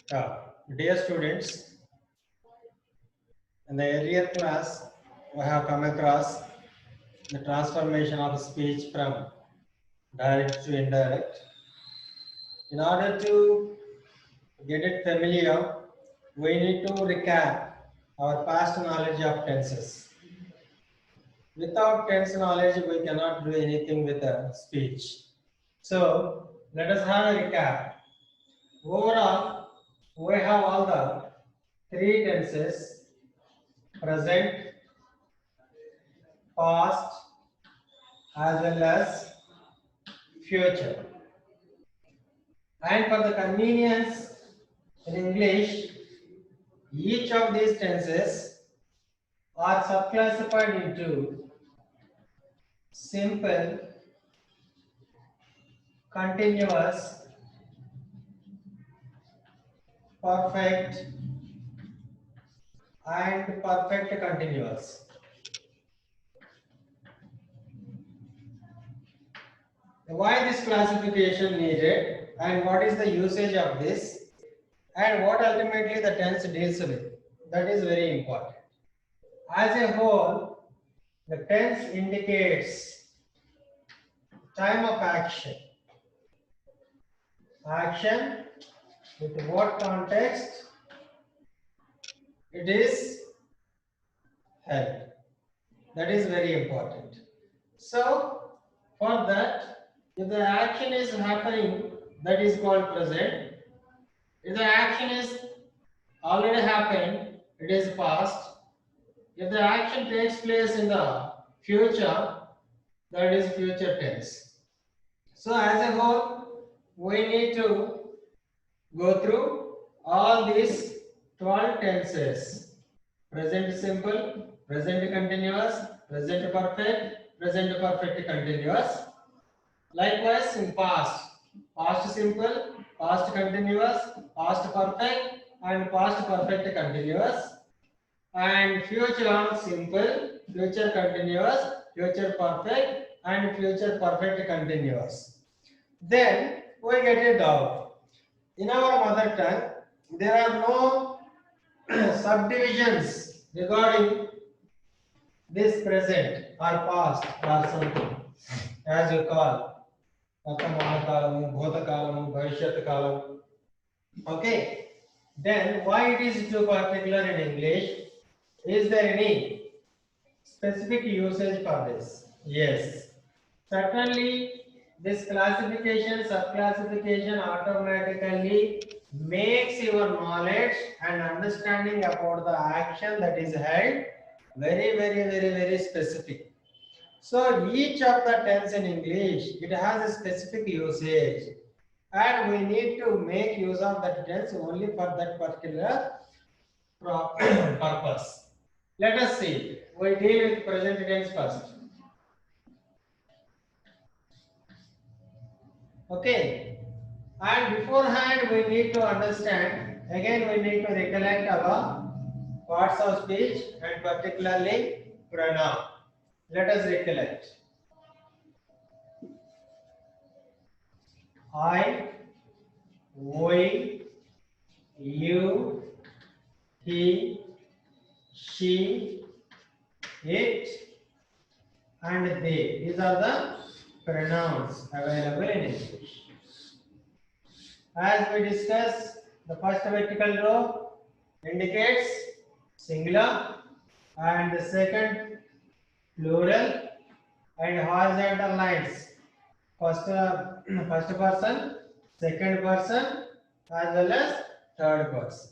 Dear students, in the earlier class, we have come across the transformation of speech from direct to indirect. In order to get it familiar, we need to recap our past knowledge of tenses. Without tense knowledge, we cannot do anything with a speech. So, let us have a recap. Overall, we have all the three tenses: present, past, as well as future. And for the convenience in English, each of these tenses are subclassified into simple, continuous, perfect, and perfect continuous. Why this classification needed, and what is the usage of this, and what ultimately the tense deals with? That is very important. As a whole, the tense indicates time of action. Action with what context it is held. That is very important. So, for that, if the action is happening, that is called present. If the action is already happened, it is past. If the action takes place in the future, that is future tense. So, as a whole, we need to go through all these 12 tenses: present simple, present continuous, present perfect, present perfect continuous. Likewise in past: past simple, past continuous, past perfect, and past perfect continuous. And future simple, future continuous, future perfect, and future perfect continuous. Then we get a doubt. In our mother tongue, there are no subdivisions regarding this present or past or something, as you call Vartamana Kalamu, Bhuta Kalamu, Bhavishyat Kalamu. Okay, then why it is too particular in English? Is there any specific usage for this? Yes, certainly this classification, subclassification automatically makes your knowledge and understanding about the action that is held very specific. So each of the tense in English, it has a specific usage, and we need to make use of that tense only for that particular purpose. Let us see. We deal with present tense first. Okay. And beforehand, we need to understand. Again, we need to recollect our parts of speech and particularly pronoun. Let us recollect. I, we, you, he, she, it, and they. These are the pronouns available in English. As we discussed, the first vertical row indicates singular, and the second plural, and horizontal lines first person, second person, as well as third person.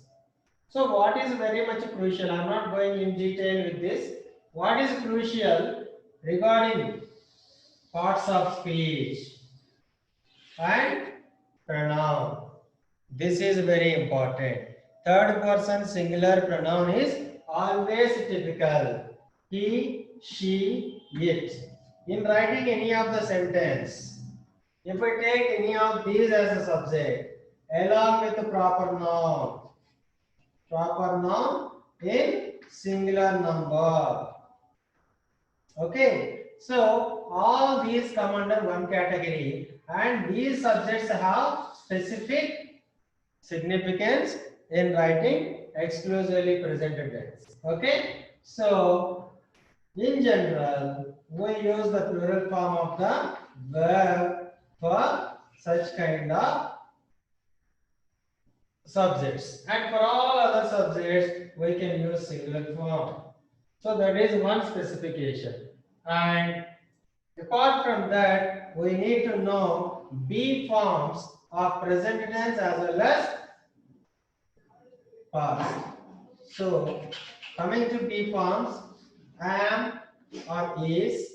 So what is very much crucial, I am not going in detail with this. What is crucial regarding parts of speech and pronoun? This is very important. Third person singular pronoun is always typical. He, she, it. In writing any of the sentence, if we take any of these as a subject, along with the proper noun in singular number. Okay, so all these come under one category, and these subjects have specific significance in writing exclusively present tense. Okay, so in general, we use the plural form of the verb for such kind of subjects, and for all other subjects, we can use singular form. So that is one specification. And apart from that, we need to know be forms of present tense as well as past. So coming to be forms, am or is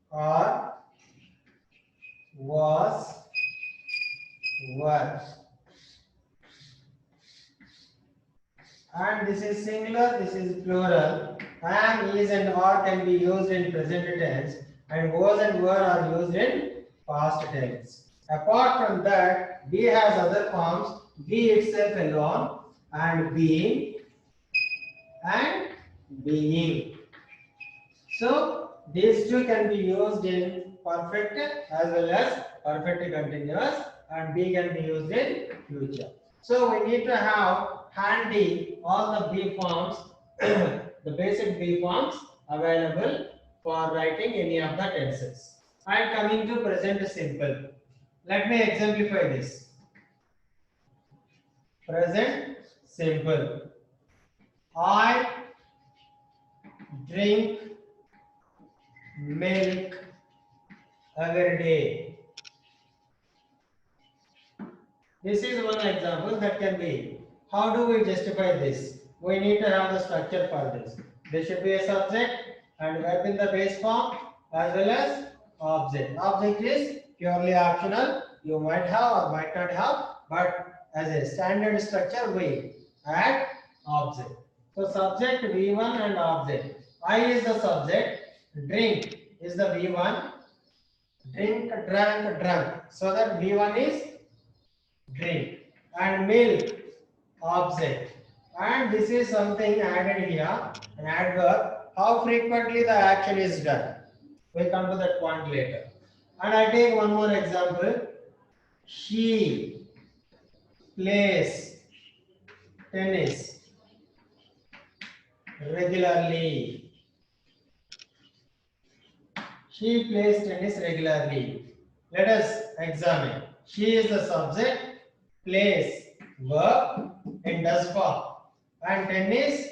or was, were. And this is singular, this is plural. Am, is and are can be used in present tense, and was and were are used in past tense. Apart from that, be has other forms, be itself alone, and being and being. So these two can be used in perfect as well as perfect continuous, and be can be used in future. So we need to have handy all the be forms, the basic be forms available for writing any of the tenses. And coming to present simple, let me exemplify this. Present simple. I drink milk every day. This is one example that can be. How do we justify this? We need to have the structure for this. There should be a subject and verb in the base form as well as object. Object is purely optional. You might have or might not have, but as a standard structure, we add object. So subject V1 and object. I is the subject. Drink is the V1. Drink, drank, drunk. So that V1 is drink, and milk object, and this is something added here, an adverb. How frequently the action is done, we come to that point later. And I take one more example. She plays tennis regularly. She plays tennis regularly. Let us examine. She is the subject, plays verb in does form, and tennis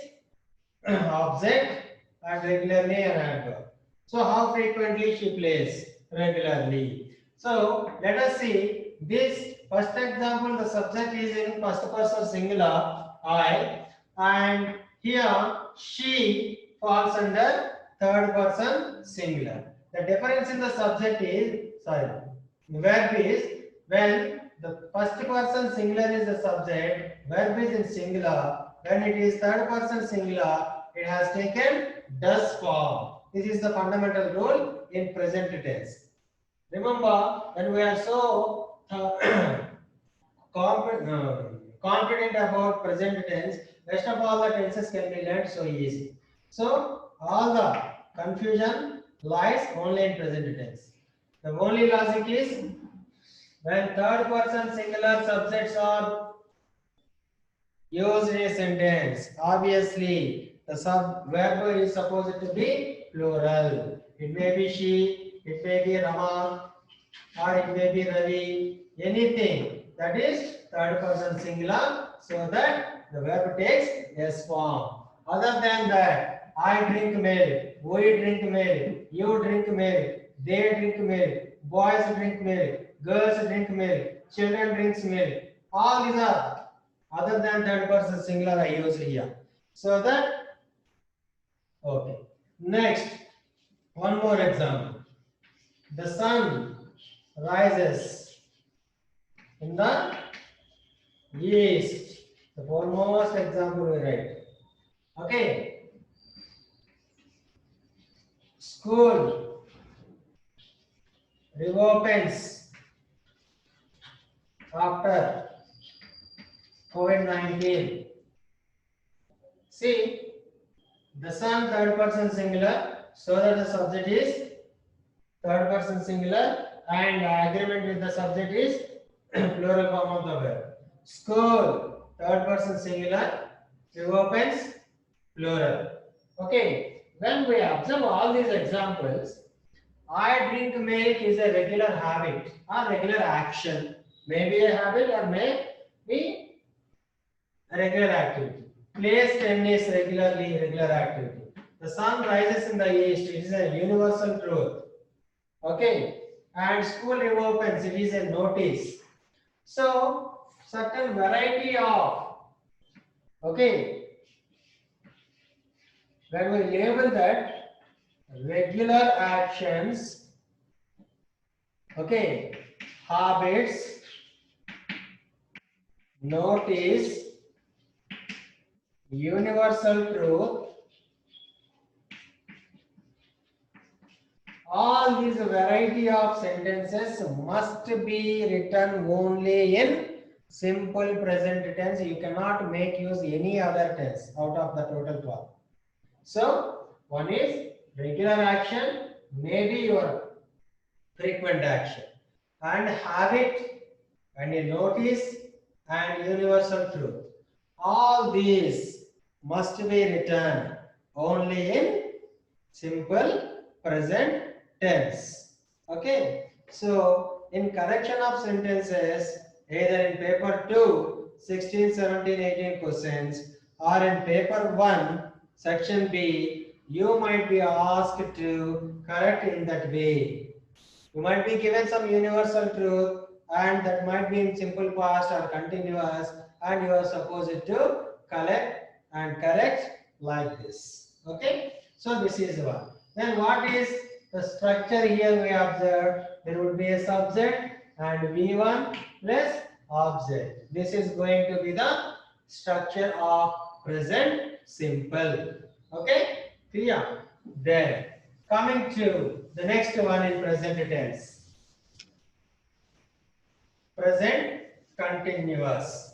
object, and regularly an adverb. So how frequently she plays? Regularly. So let us see this first example. The subject is in first person singular I, and here she falls under third person singular. The difference in the subject is, verb is, when the first person singular is the subject, verb is in singular. When it is third person singular, it has taken does form. This is the fundamental rule in present tense. Remember, when we are so confident about present tense, rest of all the tenses can be learned so easy. So all the confusion lies only in present tense. The only logic is when third person singular subjects are used in a sentence, obviously the verb is supposed to be plural. It may be she, it may be Rama, or it may be Ravi, anything that is third person singular, so that the verb takes S form. Other than that, I drink milk, we drink milk, you drink milk, they drink milk, boys drink milk, girls drink milk, children drinks milk. All these are other than third person singular I use here. So that, okay. Next, one more example. The sun rises in the east. The foremost example we write. Okay. School reopens after COVID-19. See, the sun third person singular, so that the subject is third person singular, and agreement with the subject is plural form of the verb. School, third person singular, reopens, plural. Okay, when we observe all these examples, I drink milk is a regular habit or regular action. Maybe a habit or may be a regular activity. Plays tennis regularly, regular activity. The sun rises in the east, it is a universal truth. Okay, and school reopens, it is a notice. So, certain variety of, okay, when we label that regular actions, okay, habits, notice, universal truth, all these variety of sentences must be written only in simple present tense. You cannot make use any other tense out of the total 12. So, one is regular action, maybe your frequent action, and habit, and a notice, and universal truth. All these must be written only in simple present tense. Okay. So, in correction of sentences, either in paper 2, 16, 17, 18 questions, or in paper 1, section B, you might be asked to correct in that way. You might be given some universal truth, and that might be in simple past or continuous, and you are supposed to collect and correct like this. Okay. So this is one. Then what is the structure here we observed? There would be a subject and V1 plus object. This is going to be the structure of present simple. Okay, clear? Then coming to the next one in present tense. Present continuous.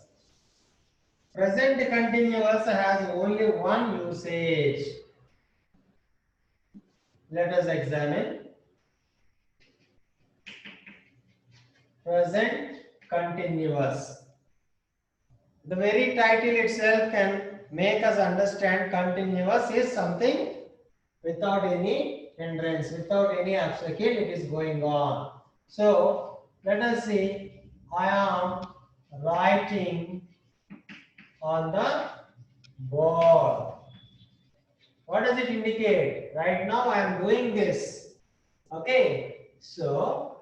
Present continuous has only one usage. Let us examine. Present continuous. The very title itself can make us understand continuous is something without any hindrance, without any obstacle, it is going on. So, let us see. I am writing on the board. What does it indicate? Right now I am doing this. Okay. So,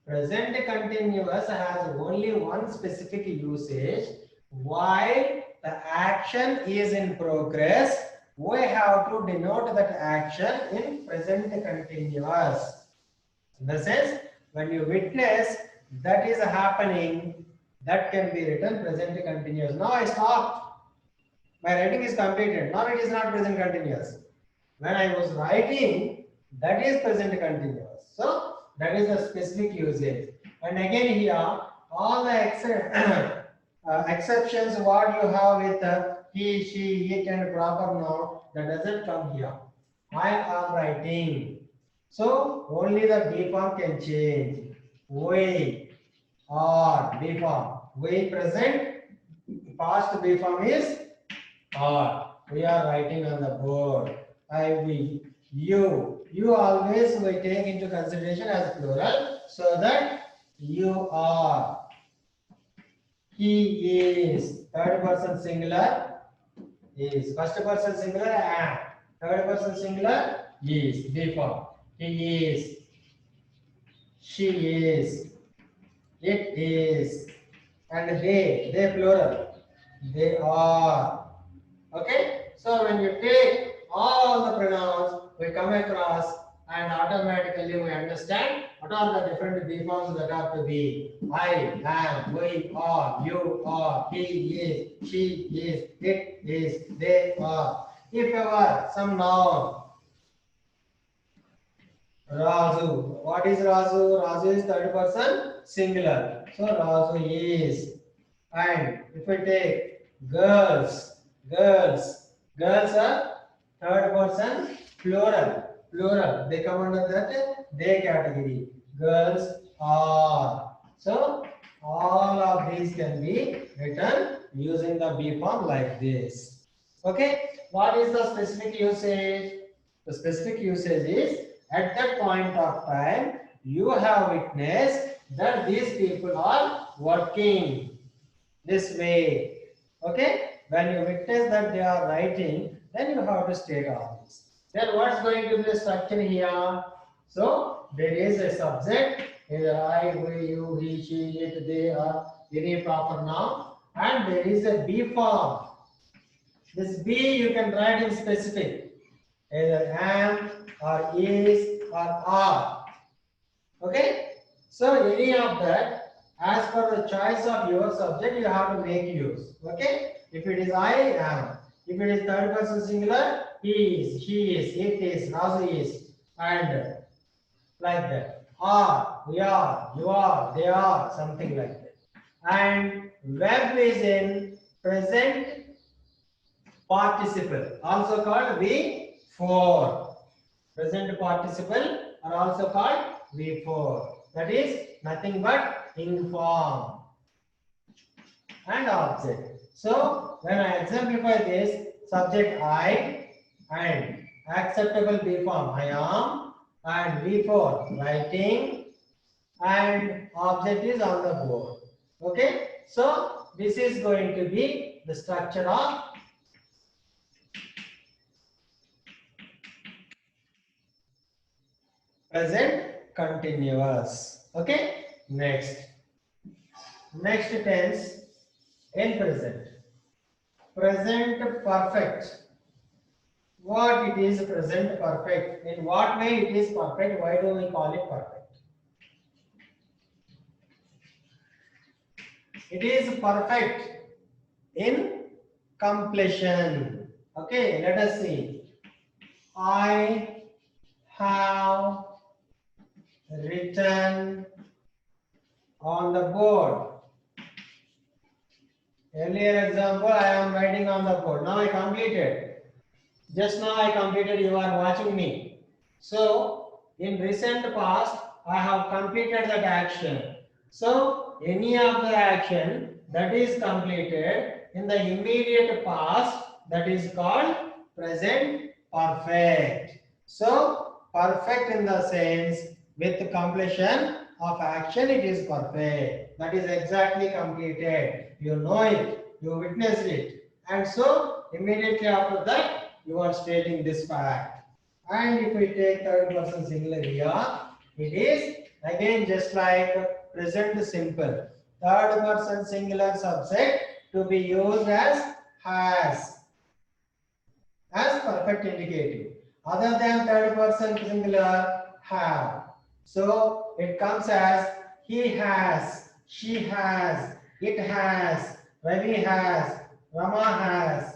present continuous has only one specific usage. While the action is in progress, we have to denote that action in present continuous. In the sense, when you witness that is happening, that can be written present continuous. Now I stopped. My writing is completed. Now it is not present continuous. When I was writing, that is present continuous. So that is the specific usage. And again here, all the exceptions what you have with he, she, it and proper noun, that doesn't come here. I am writing. So only the B form can change. We are B form. We present, past B form is are. We are writing on the board. I, we, you. You always we take into consideration as plural, so that you are. He is. Third person singular is. First person singular am. Third person singular is. B form. He is. She is. It is. And they plural. They are. Okay, so when you take all the pronouns, we come across and automatically we understand what are the different B forms that have to be. I am, we are, you are, he is, she is, it is, they are. If ever some noun, Razu. What is Razu? Razu is third person singular. So Razu is. And if we take girls, girls are third person plural. They come under that they category. Girls are. So All of these can be written using the be form like this. Okay, what is the specific usage? The specific usage is at that point of time you have witnessed that these people are working this way. Okay, when you witness that they are writing, then you have to state all this. Then what's going to be the structure here? So there is a subject, either I, we, you, he, she, it, they, or any proper noun, and there is a be form. This be you can write in specific, either am or is or are. Okay, so any of that, as per the choice of your subject, you have to make use. Okay, if it is I am, if it is third person singular, he is, she is, it is, Razu is, and like that. Are, we are, you are, they are, something like that. And verb is in present participle, also called V4. Present participle are also called V4. That is nothing but inform and object. So when I exemplify this, subject I and acceptable B form I am and V4 writing and object is on the board. Okay, so this is going to be the structure of present continuous. Okay, next tense in present. Present perfect. What it is present perfect? In what way it is perfect? Why do we call it perfect? It is perfect in completion. Okay, let us see. I have written on the board. Earlier example, I am writing on the board. Now I completed. Just now I completed, you are watching me. So, in recent past, I have completed that action. So, any of the action that is completed in the immediate past, that is called present perfect. So, perfect in the sense with completion of action, it is perfect. That is exactly completed. You know it, you witnessed it. And so, immediately after that, you are stating this fact. And if we take third person singular here, it is again just like present simple. Third person singular subject to be used as perfect indicative. Other than third person singular, have. So it comes as he has, she has, it has, Ravi has, Rama has.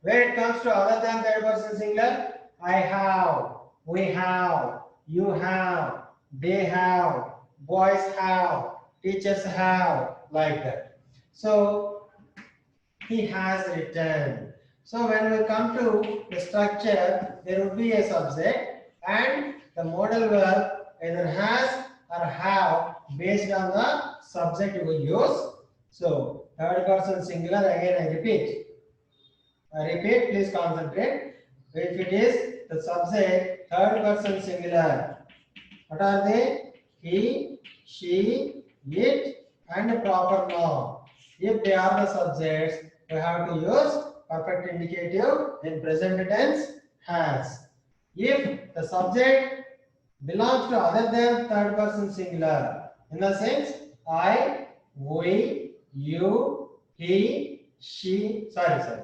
When it comes to other than third person singular, I have, we have, you have, they have, boys have, teachers have, like that. So he has written. So when we come to the structure, there would be a subject and the modal verb either has or have based on the subject we use. So third person singular, again I repeat. Please concentrate. If it is the subject, third person singular, what are they? He, she, it, and proper noun. If they are the subjects, we have to use perfect indicative in present tense has. If the subject belongs to other than third person singular, in the sense I, we, you, he, she, sorry.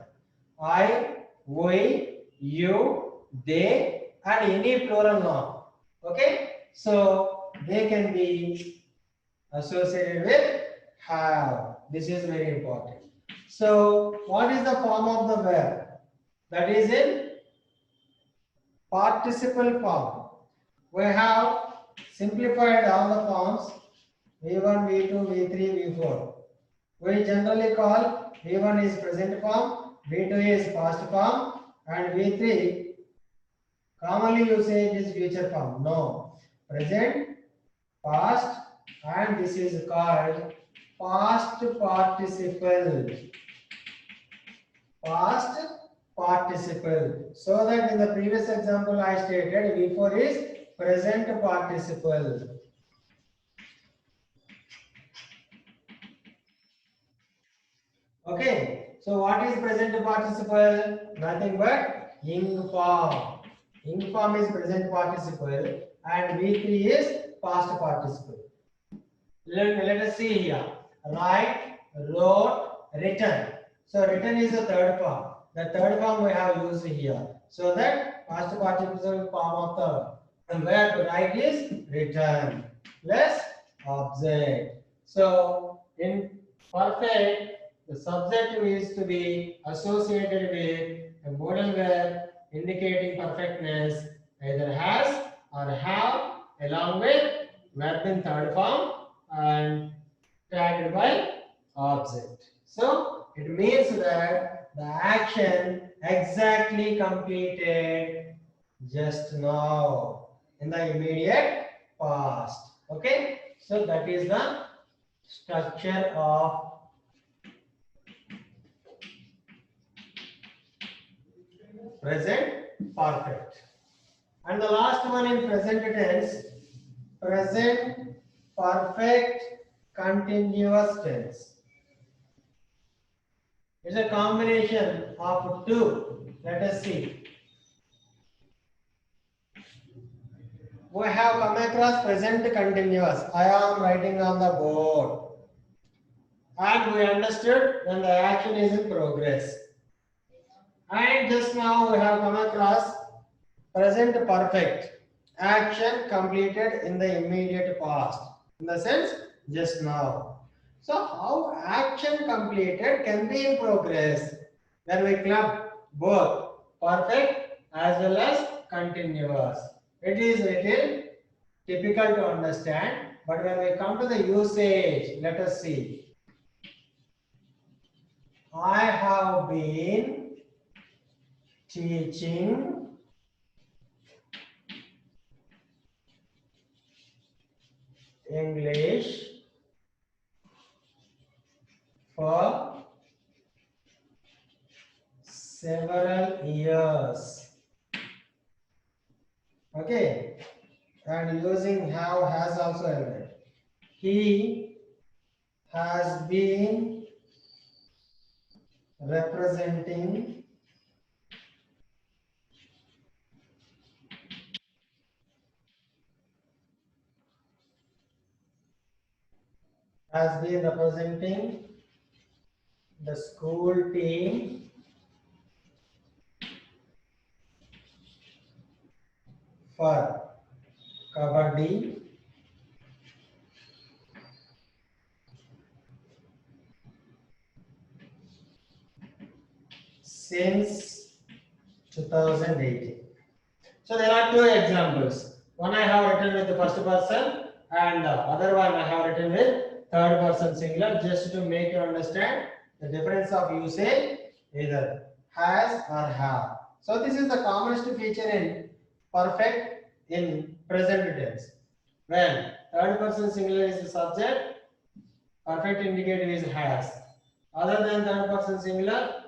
I, we, you, they, and any plural noun. Okay, so they can be associated with have. This is very important. So, what is the form of the verb? That is in participle form. We have simplified all the forms V1, V2, V3, V4. We generally call V1 is present form, V2 is past form, and V3 commonly usage is future form. No, present, past, and this is called past participle. Past participle. So that in the previous example I stated before is present participle. Okay, so what is present participle? Nothing but ing form. Ing form is present participle and V3 is past participle. Let us see here. Write, wrote, written. So written is the third form. The third form we have used here. So that past participle form of the verb to write is written plus object. So in perfect, the subject is to be associated with a modal verb indicating perfectness, either has or have, along with verb in third form and tagged by object. So it means that the action exactly completed just now in the immediate past. Okay, so that is the structure of present perfect. And the last one in present tense, present perfect continuous tense. It's a combination of two. Let us see. We have come across present continuous. I am writing on the board. And we understood when the action is in progress. And just now we have come across present perfect. Action completed in the immediate past. In the sense, just now. So how action completed can be in progress when we club both perfect as well as continuous. It is little difficult to understand, but when we come to the usage, let us see. I have been teaching English for several years. Okay, and using have has also ended. He has been representing the school team for Kabaddi since 2018. So there are two examples. One I have written with the first person and the other one I have written with third person singular, just to make you understand the difference of usage, either has or have. So this is the commonest feature in perfect in present tense. When third person singular is the subject, perfect indicative is has. Other than third person singular,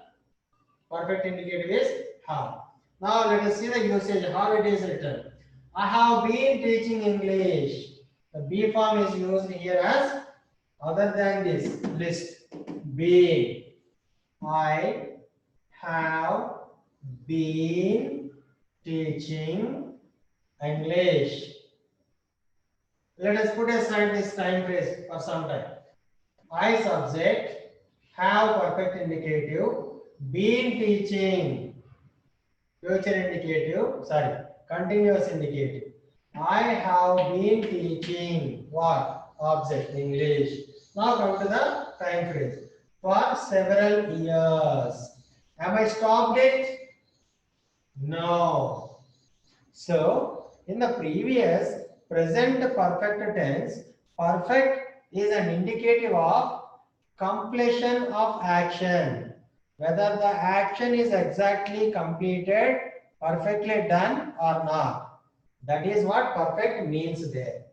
perfect indicative is have. Now let us see the usage, how it is written. I have been teaching English. The be form is used here as other than this list. Been. I have been teaching English. Let us put aside this time phrase for some time. I subject, have perfect indicative, been teaching, future indicative, continuous indicative. I have been teaching what? Object, English. Now come to the time phrase. For several years. Am I stopped it? No. So, in the previous present perfect tense, perfect is an indicative of completion of action. Whether the action is exactly completed, perfectly done or not. That is what perfect means there.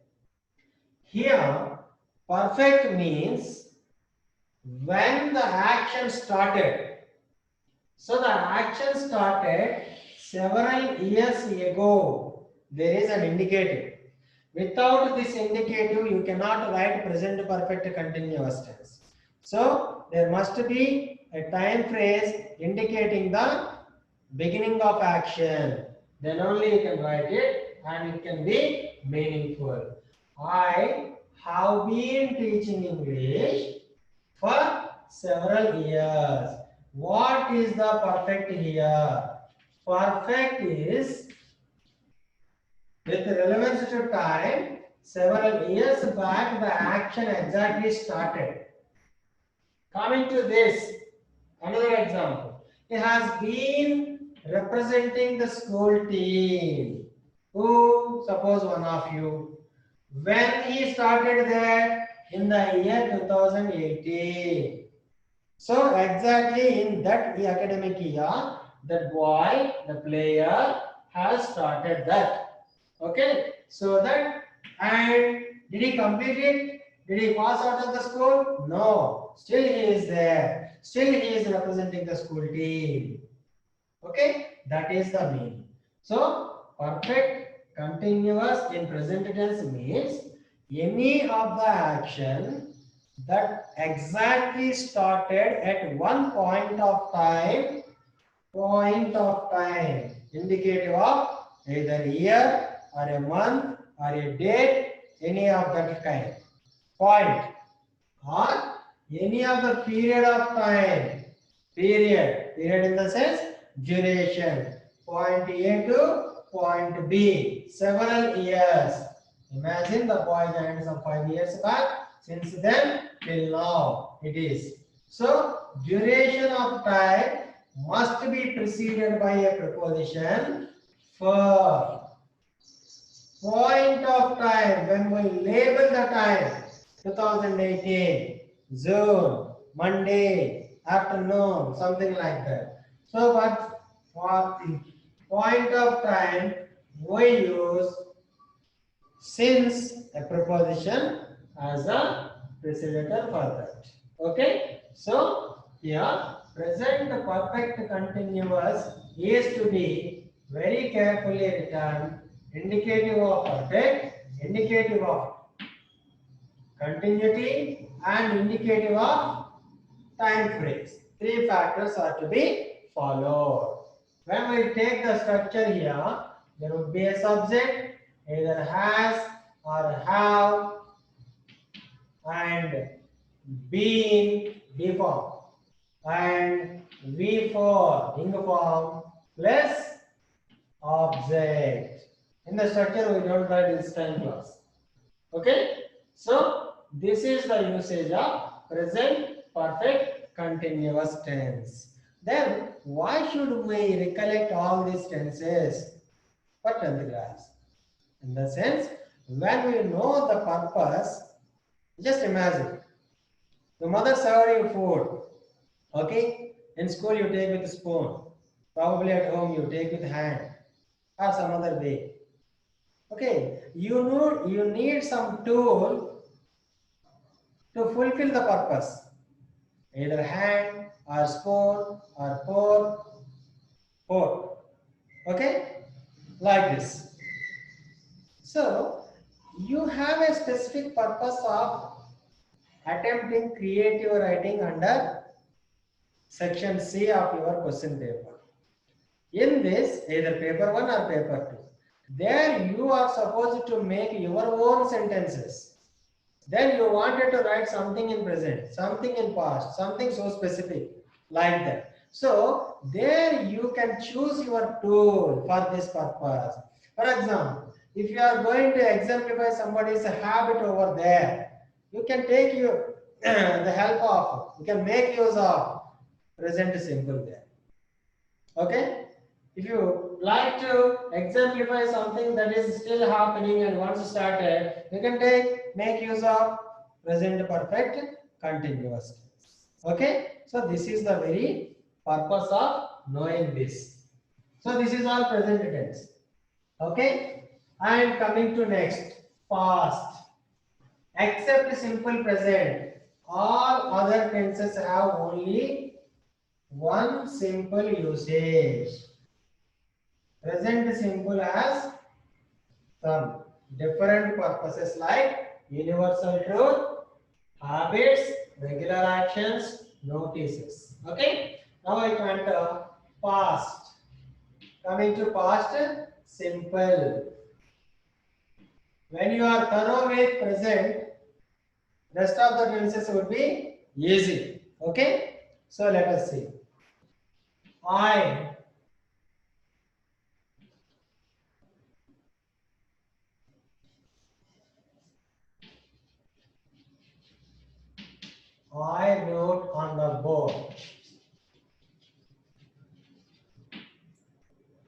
Here, Perfect means when the action started. So the action started several years ago. There is an indicative. Without this indicative, you cannot write present perfect continuous tense. So there must be a time phrase indicating the beginning of action. Then only you can write it and it can be meaningful. I have been teaching English for several years. What is the perfect here? Perfect is with relevance to time. Several years back, the action exactly started. Coming to this, another example. It has been representing the school team. Who? Suppose one of you. When he started there in the year 2018. So exactly in that academic year, that boy, the player, has started that. Okay. So that, and did he complete it? Did he pass out of the school? No. Still he is there. Still he is representing the school team. Okay. That is the meaning. So perfect continuous in present tense means any of the action that exactly started at one point of time, indicative of either year or a month or a date, any of that kind. Point or any of the period of time. Period in the sense duration. Point A to point B, several years. Imagine the boy joined some 5 years back. Since then till now it is. So duration of time must be preceded by a preposition for. Point of time, when we label the time, 2018, June, Monday, afternoon, something like that. So, but for the point of time, we use since a preposition as a precedent for that. Okay? So, here, present perfect continuous is to be very carefully written, indicative of perfect, indicative of continuity, and indicative of time phrase. Three factors are to be followed. When we take the structure here, there would be a subject, either has or have, and been, be form, and we for ing form plus object. In the structure, we don't write this time clause. Okay? So, this is the usage of present perfect continuous tense. Then, why should we recollect all these tenses for 10th class? In the sense, when we know the purpose, just imagine your mother served you food. Okay? In school, you take with a spoon. Probably at home, you take with hand or some other way. Okay? You need some tool to fulfill the purpose, either hand or spoon or fork. Okay, like this. So you have a specific purpose of attempting creative writing under section C of your question paper. In this, either paper 1 or paper 2, there you are supposed to make your own sentences. Then you wanted to write something in present, something in past, something so specific like that. So there you can choose your tool for this purpose. For example, if you are going to exemplify somebody's habit over there, you can take your the help of, you can make use of present simple there. Okay? If you like to exemplify something that is still happening and once started, you can make use of present perfect continuous tense. Okay? So this is the very purpose of knowing this. So this is all present tense. Okay? And coming to next, past. except simple present. All other tenses have only one simple usage. Present simple has some different purposes like universal truth, habits, regular actions, notices. Okay. Now I come to past. Coming to past, simple. When you are thorough with present, rest of the tenses would be easy. Okay. So let us see. I wrote on the board.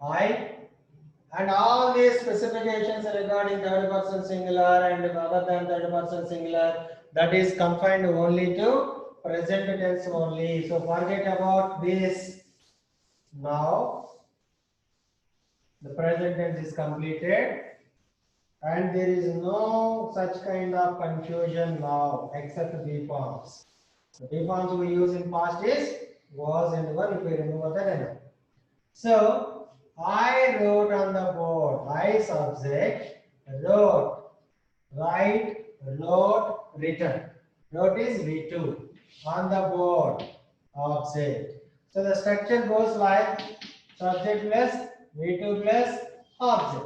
I and all these specifications regarding third person singular and other than third person singular, that is confined only to present tense only. So forget about this. Now the present tense is completed and there is no such kind of confusion now except B forms. The B forms we use in past is was and were if we remove that enough. So I wrote on the board. I subject, wrote, write, wrote, written. Wrote is V2 on the board, object. So the structure goes like subject plus V2 plus object.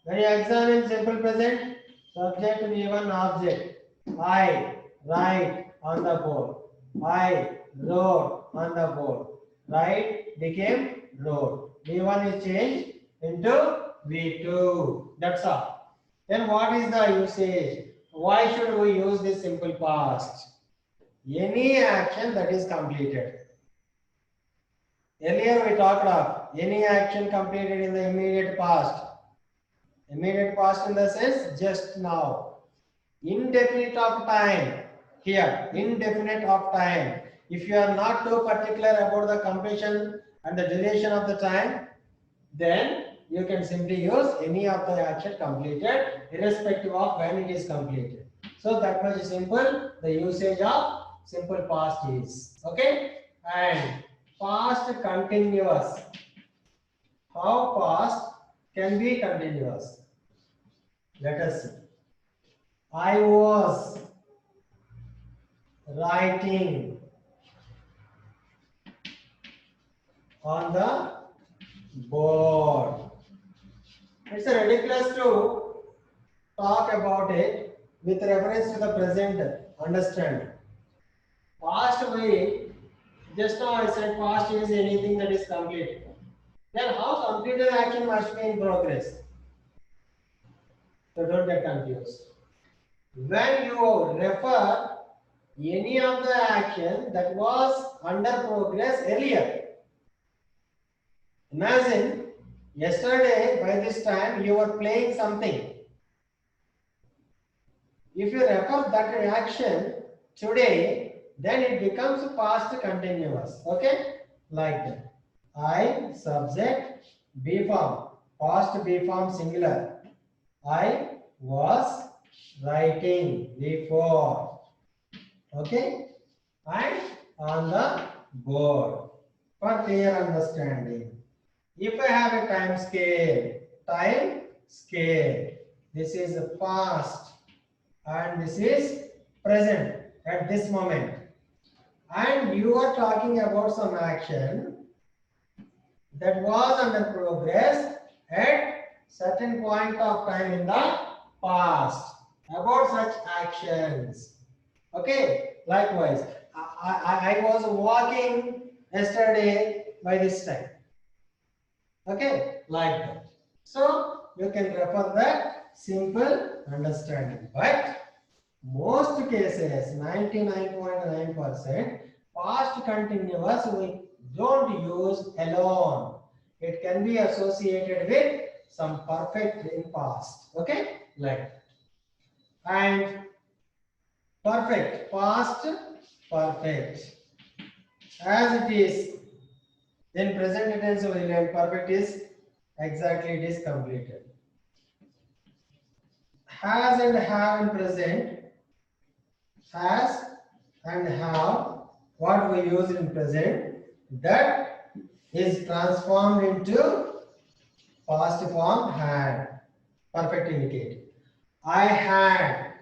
When you examine simple present, subject V1 object. I write on the board. I wrote on the board. Write became wrote. V1 is changed into V2. That's all. Then what is the usage? Why should we use this simple past? Any action that is completed. Earlier we talked of any action completed in the immediate past. Immediate past in the sense just now. Indefinite of time. Here, indefinite of time. If you are not too particular about the completion and the duration of the time, then you can simply use any of the action completed irrespective of when it is completed. So that much simple the usage of simple past is. Okay. And past continuous. How past can be continuous? Let us see. I was writing on the board. It's ridiculous to talk about it with reference to the present. Understand? Past way, just now I said past is anything that is completed. Then how completed action must be in progress? So don't get confused. When you refer any of the action that was under progress earlier. Imagine yesterday by this time you were playing something. If you refer that action today, then it becomes past continuous. Okay? Like that. I subject B form, past B form singular. I was writing before. Okay? And on the board for clear understanding. If I have a time scale, this is past and this is present at this moment. And you are talking about some action that was under progress at certain point of time in the past. About such actions. Okay, likewise, I was walking yesterday by this time. Okay, like that. So you can refer that simple understanding. But most cases, 99.9%, past continuous we don't use alone. It can be associated with some perfect in past. Okay, like that. And perfect, past perfect. As it is in present tense, we learn perfect is exactly it is completed. Has and have in present has and have, what we use in present, that is transformed into past form had, perfect indicative. I had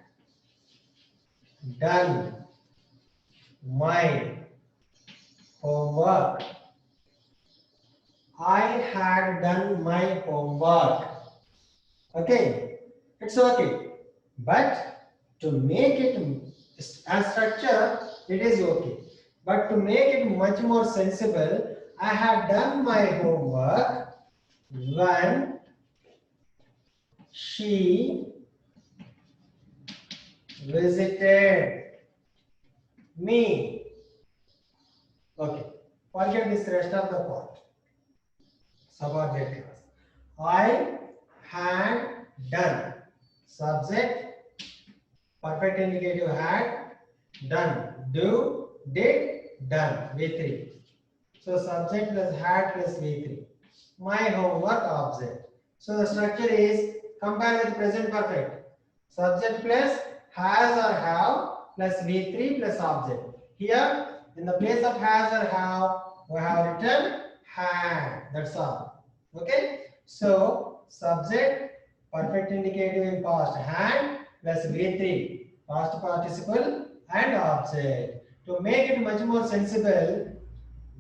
done my homework. I had done my homework. Okay, it's okay. But to make it as structure, it is okay. But to make it much more sensible, I had done my homework when she visited me. Okay, forget this rest of the part. Subordinate clause. I had done. Subject, perfect indicative had, done. Do, did, done. V3. So subject plus had plus V3. My homework object. So the structure is compare with present perfect. Subject plus has or have plus V3 plus object. Here in the place of has or have, we have written had. That's all. Okay. So subject perfect indicative in past had plus V3 past participle and object. To make it much more sensible,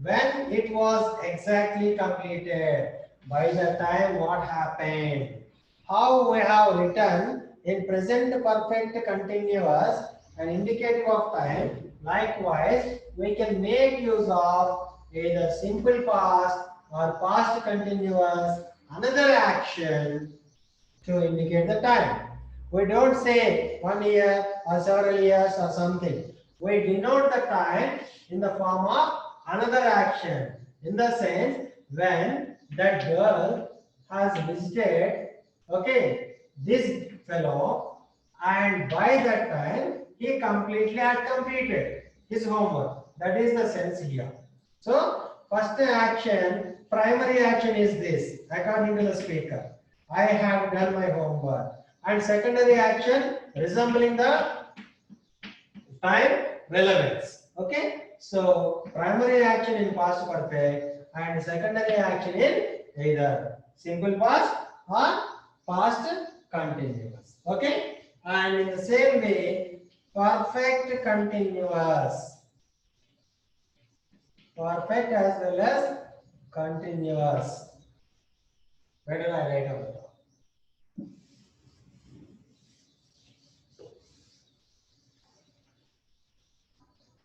when it was exactly completed, by the time what happened, how we have written in present perfect continuous an indicative of time. Likewise, we can make use of either simple past or past continuous, another action to indicate the time. We don't say 1 year or several years or something. We denote the time in the form of another action. In the sense, when that girl has visited, okay, this fellow, and by that time he completely had completed his homework. That is the sense here. So, first action, primary action is this, according to the speaker. I have done my homework. And secondary action resembling the time relevance. Okay. So primary action in past perfect and secondary action in either simple past or past continuous. Okay. And in the same way, perfect continuous. Perfect as well as continuous. Where did I write on the top?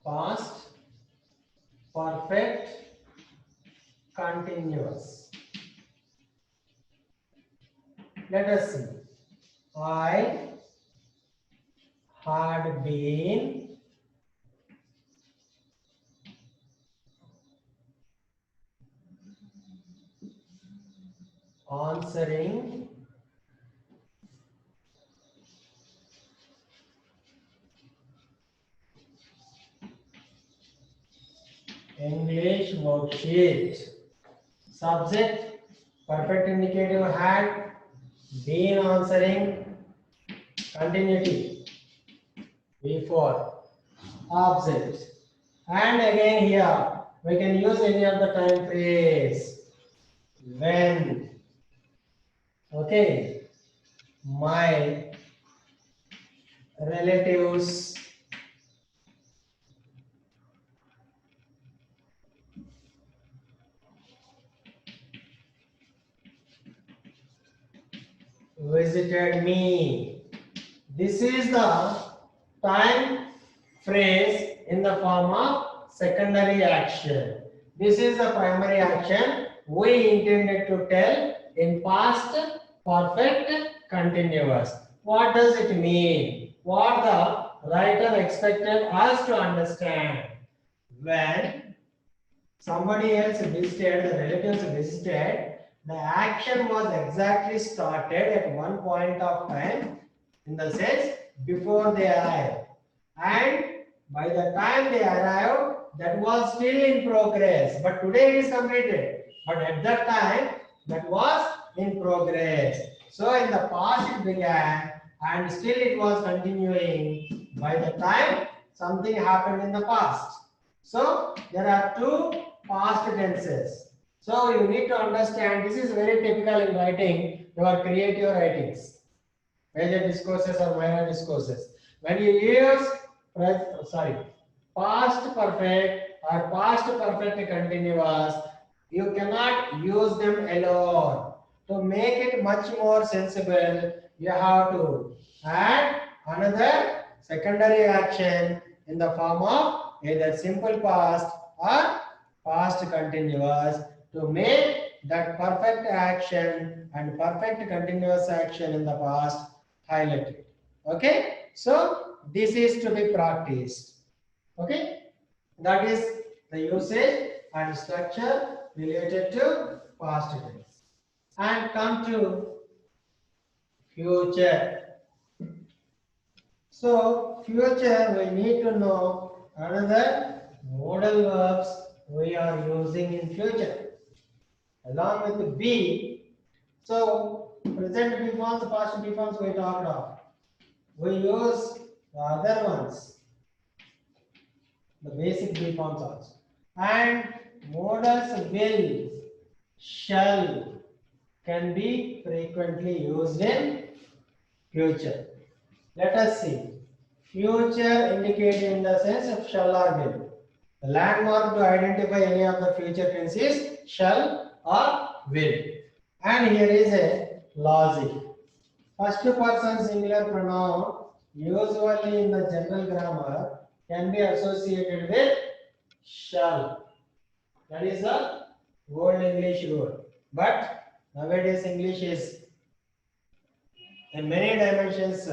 Past, perfect, continuous. Let us see. I had been answering English worksheet. Subject, perfect indicative had been answering, continuity. V4. Object. And again here, we can use any of the time phrase. When. Okay. My relatives visited me. This is the time phrase in the form of secondary action. This is the primary action we intended to tell in past perfect continuous. What does it mean? What the writer expected us to understand? When somebody else visited, the relatives visited, the action was exactly started at one point of time, in the sense before they arrived. And by the time they arrived, that was still in progress. But today it is completed. But at that time, that was in progress. So in the past it began and still it was continuing by the time something happened in the past. So there are two past tenses. So you need to understand, this is very typical in writing your creative writings, major discourses or minor discourses. When you use past perfect or past perfect continuous, you cannot use them alone. To make it much more sensible, you have to add another secondary action in the form of either simple past or past continuous to make that perfect action and perfect continuous action in the past highlighted. Okay, so this is to be practiced. Okay, that is the usage and structure related to past tense. And come to future. So future, we need to know another modal verbs we are using in future along with the be. So present B forms, past B forms we talked of. We use the other ones, the basic B forms also. And modals will, shall can be frequently used in future. Let us see. Future indicated in the sense of shall or will. The landmark to identify any of the future tense is shall or will. And here is a logic. First person singular pronoun usually in the general grammar can be associated with shall. That is the old English rule. But nowadays English is in many dimensions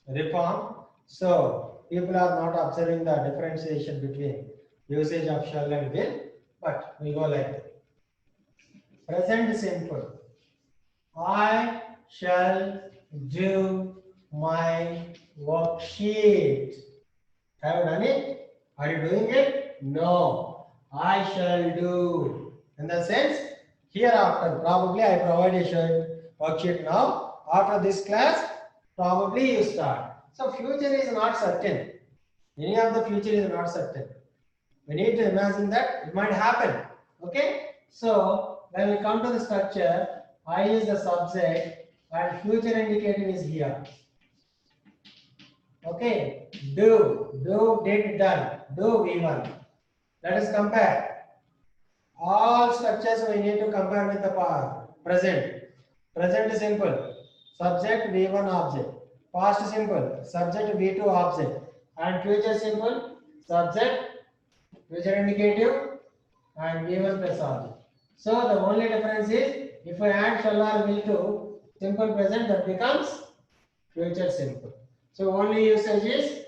reform. So people are not observing the differentiation between usage of shall and will, but we go like that. Present simple. I shall do my worksheet. Have you done it? Are you doing it? No. I shall do. In the sense, hereafter, probably I provide a worksheet now. After this class, probably you start. So future is not certain. Any of the future is not certain. We need to imagine that it might happen. Okay? So when we come to the structure, I is the subject and future indicator is here. Okay, do, did, done, do, V1. Let us compare. All structures we need to compare with the present. Present is simple. Subject V1 object. Past simple. Subject V2 object. And future simple. Subject, future indicative, and V1 plus object. So the only difference is if I add shall or will to simple present, that becomes future simple. So only usage is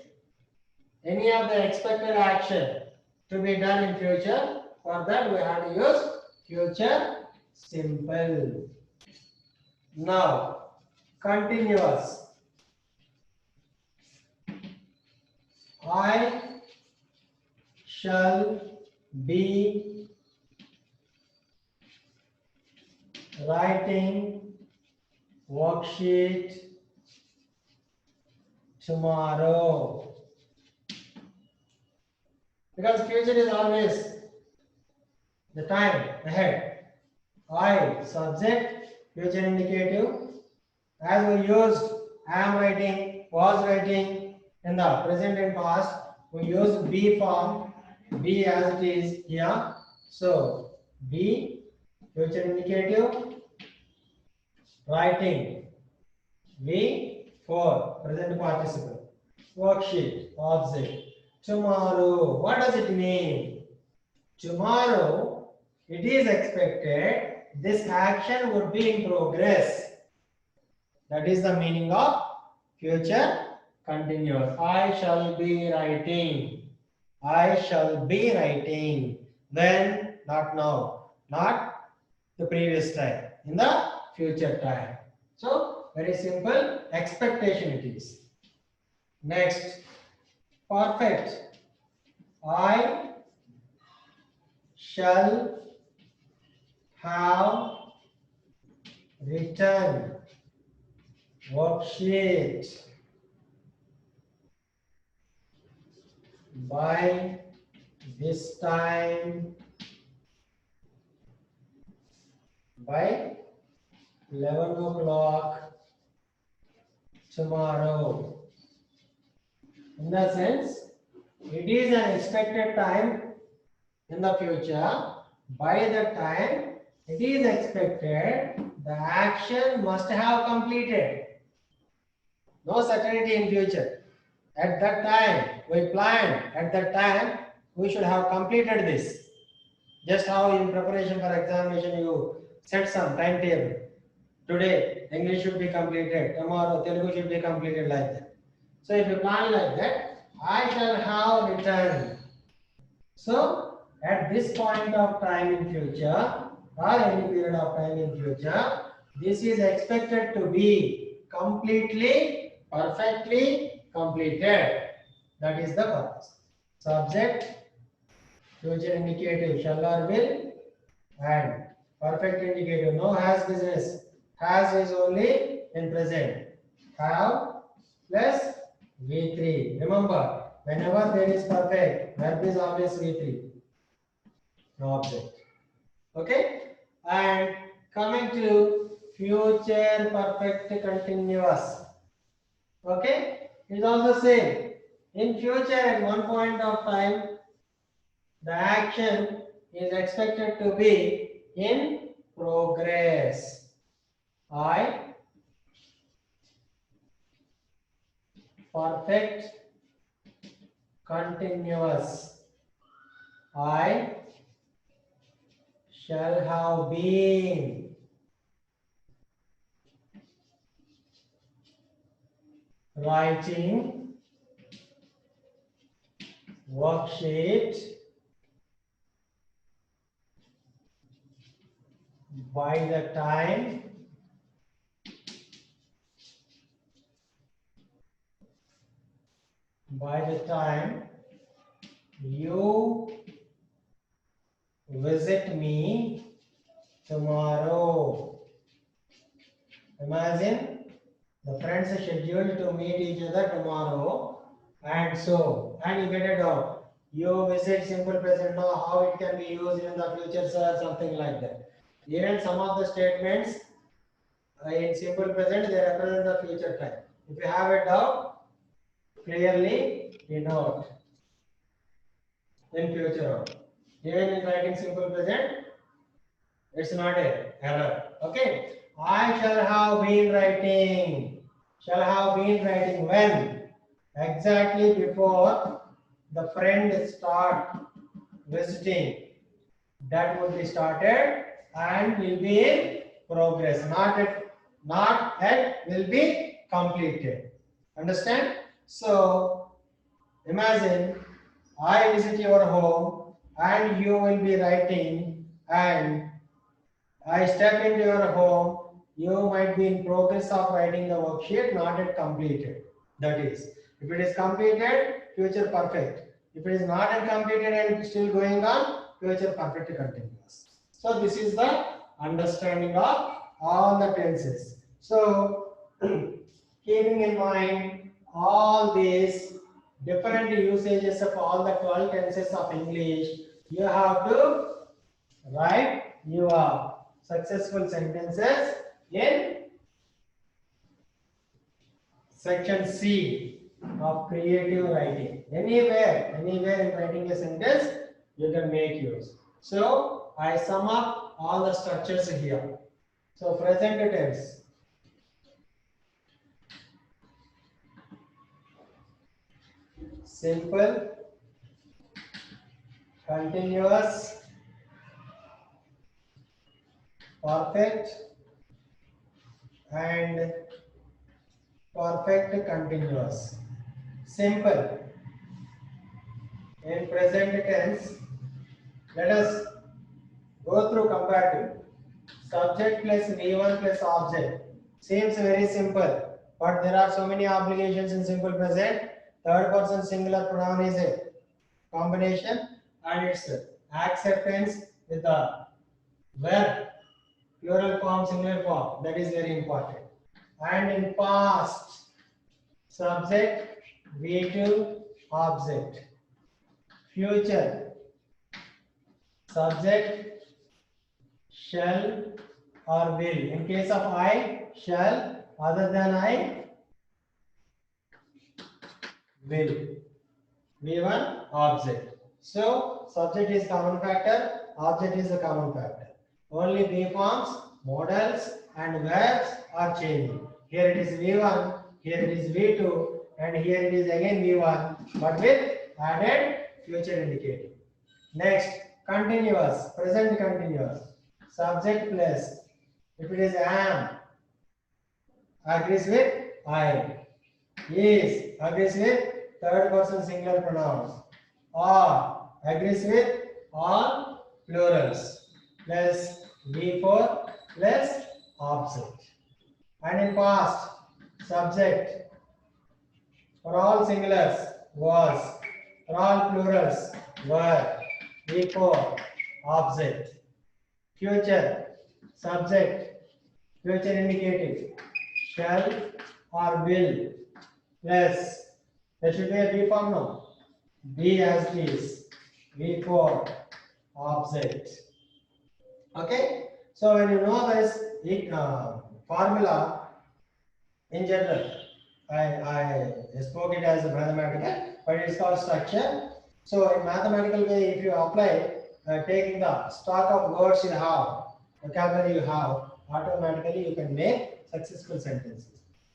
any of the expected action to be done in future. For that we have to use future simple. Now continuous. I shall be writing worksheet tomorrow. Because future is always the time ahead. I subject, future indicative. As we used am writing, was writing in the present and past, we use be form, be as it is here. So be, future indicative, writing, be for present participle, worksheet, object. Tomorrow, what does it mean? Tomorrow, it is expected this action would be in progress. That is the meaning of future continuous. I shall be writing. I shall be writing. When? Not now. Not the previous time. In the future time. So, very simple expectation it is. Next, perfect. I shall have written worksheet by this time, by 11 o'clock tomorrow. In the sense, it is an expected time in the future. By the time it is expected, the action must have completed. No certainty in future. At that time, we planned, at that time, we should have completed this. Just how in preparation for examination you set some timetable. Today, English should be completed. Tomorrow, Telugu should be completed like that. So if you plan like that, I shall have written. So at this point of time in future or any period of time in future, this is expected to be completely, perfectly completed. That is the purpose. Subject, future indicative shall or will, and perfect indicative no has business. Has is only in present. Have plus V3. Remember, whenever there is perfect, verb is always V3. No object. Okay? And coming to future perfect continuous. Okay? It is also same. In future, at one point of time, the action is expected to be in progress. I perfect continuous. I shall have been writing worksheet by the time you visit me tomorrow. Imagine the friends are scheduled to meet each other tomorrow, and you get a doubt. You visit simple present now, how it can be used in the future, sir, something like that. Even some of the statements in simple present they represent the future time. If you have a doubt, clearly denote in future. Even in writing simple present, it's not a error. Okay. I shall have been writing. Shall have been writing when? Exactly before the friend start visiting. That would be started and will be in progress. Not yet will be completed. Understand? So imagine I visit your home and you will be writing, and I step into your home, you might be in progress of writing the worksheet, not yet completed. That is, if it is completed, future perfect. If it is not yet completed and still going on, future perfect continuous. So this is the understanding of all the tenses. So keeping in mind all these different usages of all the 12 tenses of English, you have to write your successful sentences in section C of creative writing. Anywhere in writing a sentence, you can make use. So I sum up all the structures here. So present tense. Simple, continuous, perfect, and perfect continuous. Simple. In present tense, let us go through comparative. Subject plus V1 plus object. Seems very simple, but there are so many obligations in simple present. Third person singular pronoun is a combination, and it's acceptance with the verb, plural form, singular form. That is very important. And in past, subject, V2, object. future, subject, shall or will. In case of I, shall, other than I, will. V1 object. So subject is common factor, object is a common factor. Only V forms, modals and verbs are changing. Here it is V1, here it is V2, and here it is again V1, but with added future indicative. Next, continuous, present continuous. Subject plus. If it is am, agrees with I. Is agrees with third person singular pronouns. Or agrees with all plurals. Plus V4 plus object. And in past, subject for all singulars was, for all plurals were. V4 object. Future, subject, future indicative, shall or will, plus, there should be a V form now. B as this, V4 object. Okay, so when you know this formula in general, I spoke it as a mathematical, but it's called structure. So in mathematical way, if you apply taking the stock of words you have, vocabulary you have, automatically you can make successful sentences.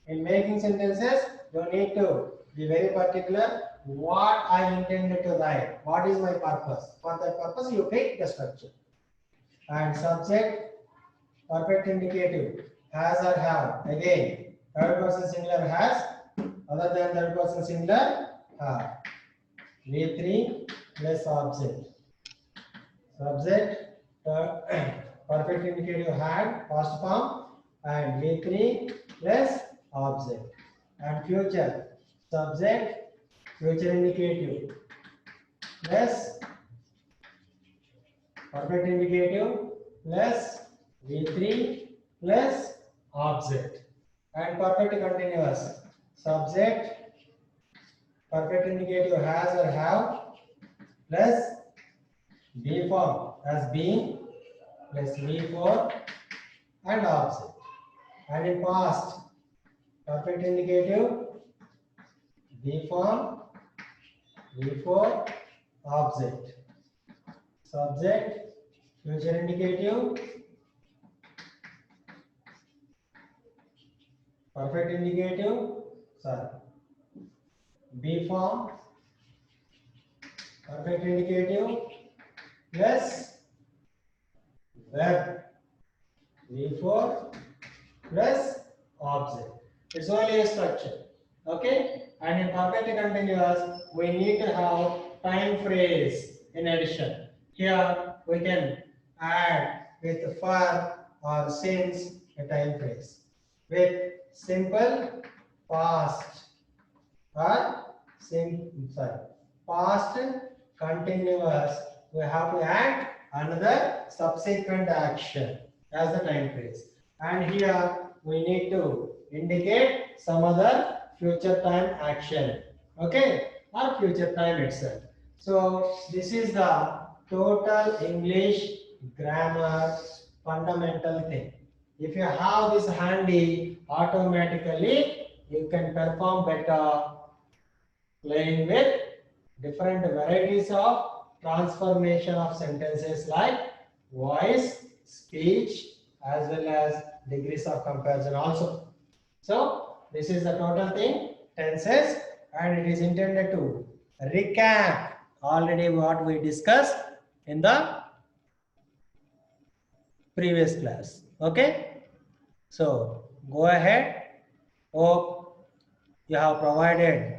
In making sentences, you need to be very particular what I intended to write, what is my purpose. For that purpose, you pick the structure. And subject, perfect indicative, has or have. Again, third person singular has, other than third person singular, have. V3 plus object. Subject, perfect indicative had, past form, and V3 plus object. And future, subject, future indicative, plus perfect indicative, plus V3 plus object. And perfect continuous, subject, perfect indicative has or have, plus B form as being, plus V4 and object. And in past, perfect indicative, B form, V4, object. Subject, future indicative, perfect indicative, B form, perfect indicative, plus verb, V4 plus object. It's only a structure. Okay? And in perfect continuous, we need to have time phrase in addition. Here we can add with for or since a time phrase. With simple past or past continuous, we have to add another subsequent action as the time phrase. And here we need to indicate some other future time action, okay, or future time itself. So this is the total English grammar fundamental thing. If you have this handy, automatically you can perform better playing with different varieties of transformation of sentences like voice, speech, as well as degrees of comparison also. So this is the total thing, tenses, and it is intended to recap already what we discussed in the previous class. Okay, so go ahead. Hope you have provided